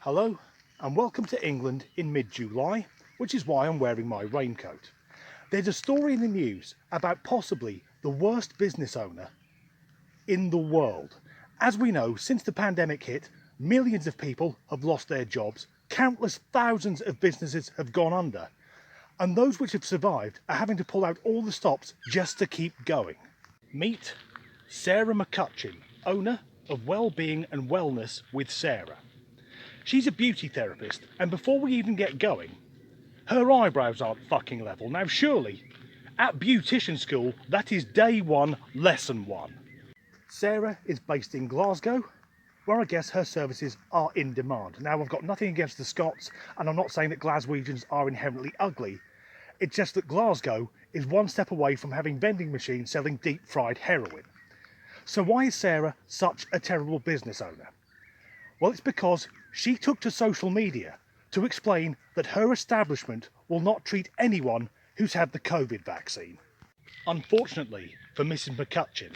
Hello and welcome to England in mid-July, which is why I'm wearing my raincoat. There's a story in the news about possibly the worst business owner in the world. As we know, since the pandemic hit, millions of people have lost their jobs, countless thousands of businesses have gone under, and those which have survived are having to pull out all the stops just to keep going. Meet Sarah McCutcheon, owner of Wellbeing and Wellness with Sarah. She's a beauty therapist, and before we even get going, her eyebrows aren't fucking level. Now surely, at beautician school, that is day one, lesson one. Sarah is based in Glasgow, where I guess her services are in demand. Now I've got nothing against the Scots, and I'm not saying that Glaswegians are inherently ugly. It's just that Glasgow is one step away from having vending machines selling deep fried heroin. So why is Sarah such a terrible business owner? Well, it's because she took to social media to explain that her establishment will not treat anyone who's had the COVID vaccine. Unfortunately for Mrs. McCutcheon,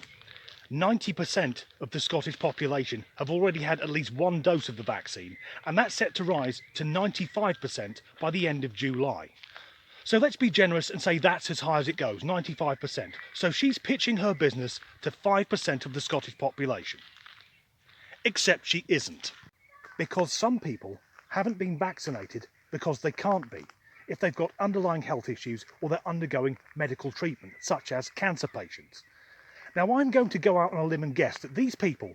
90% of the Scottish population have already had at least one dose of the vaccine, and that's set to rise to 95% by the end of July. So let's be generous and say that's as high as it goes, 95%. So she's pitching her business to 5% of the Scottish population. Except she isn't. Because some people haven't been vaccinated because they can't be, if they've got underlying health issues or they're undergoing medical treatment, such as cancer patients. Now I'm going to go out on a limb and guess that these people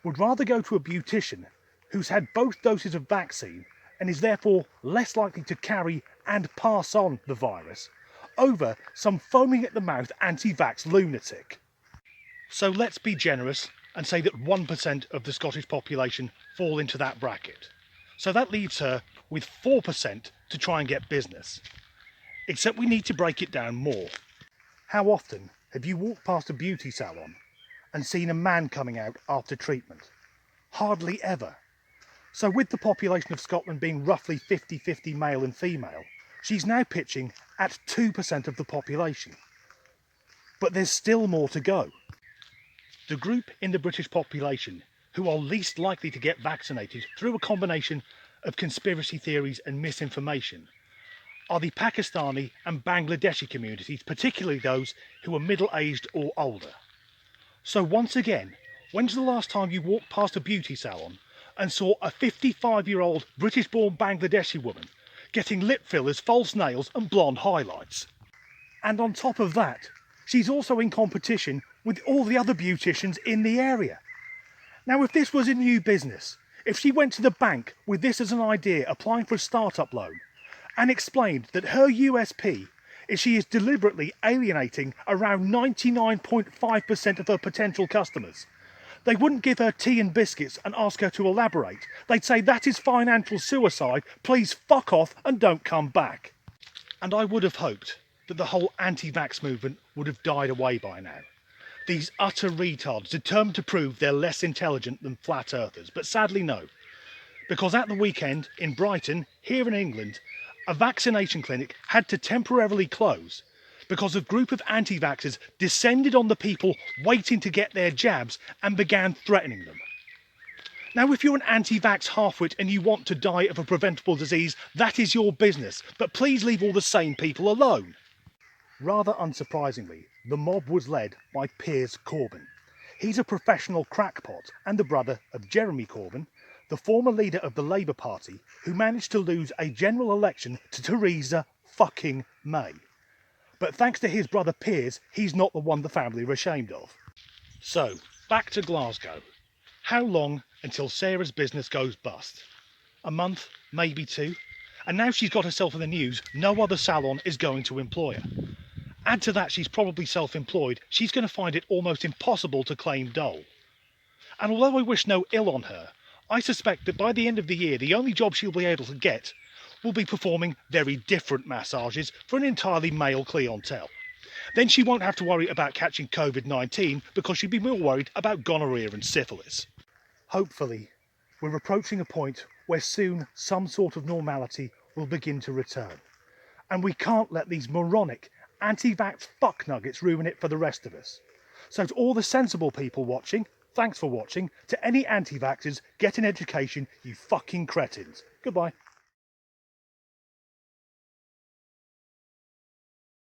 would rather go to a beautician who's had both doses of vaccine and is therefore less likely to carry and pass on the virus, over some foaming at the mouth anti-vax lunatic. So let's be generous and say that 1% of the Scottish population fall into that bracket. So that leaves her with 4% to try and get business. Except we need to break it down more. How often have you walked past a beauty salon and seen a man coming out after treatment? Hardly ever. So with the population of Scotland being roughly 50-50 male and female, she's now pitching at 2% of the population. But there's still more to go. The group in the British population who are least likely to get vaccinated through a combination of conspiracy theories and misinformation are the Pakistani and Bangladeshi communities, particularly those who are middle-aged or older. So once again, when's the last time you walked past a beauty salon and saw a 55-year-old British-born Bangladeshi woman getting lip fillers, false nails and blonde highlights? And on top of that, she's also in competition with all the other beauticians in the area. Now, if this was a new business, if she went to the bank with this as an idea, applying for a startup loan, and explained that her USP is she is deliberately alienating around 99.5% of her potential customers, they wouldn't give her tea and biscuits and ask her to elaborate. They'd say, that is financial suicide, please fuck off and don't come back. And I would have hoped that the whole anti-vax movement would have died away by now. These utter retards determined to prove they're less intelligent than flat earthers, but sadly no. Because at the weekend in Brighton, here in England, a vaccination clinic had to temporarily close because a group of anti-vaxxers descended on the people waiting to get their jabs and began threatening them. Now, if you're an anti-vax halfwit and you want to die of a preventable disease, that is your business, but please leave all the sane people alone. Rather unsurprisingly, the mob was led by Piers Corbyn. He's a professional crackpot and the brother of Jeremy Corbyn, the former leader of the Labour Party, who managed to lose a general election to Theresa fucking May. But thanks to his brother Piers, he's not the one the family are ashamed of. So, back to Glasgow. How long until Sarah's business goes bust? A month, maybe two? And now she's got herself in the news, no other salon is going to employ her. Add to that she's probably self-employed, she's going to find it almost impossible to claim dole. And although I wish no ill on her, I suspect that by the end of the year the only job she'll be able to get will be performing very different massages for an entirely male clientele. Then she won't have to worry about catching COVID-19 because she'll be more worried about gonorrhea and syphilis. Hopefully, we're approaching a point where soon some sort of normality will begin to return. And we can't let these moronic anti-vax fucknuggets ruin it for the rest of us. So to all the sensible people watching, Thanks for watching. To any anti-vaxxers, get an education, you fucking cretins. Goodbye.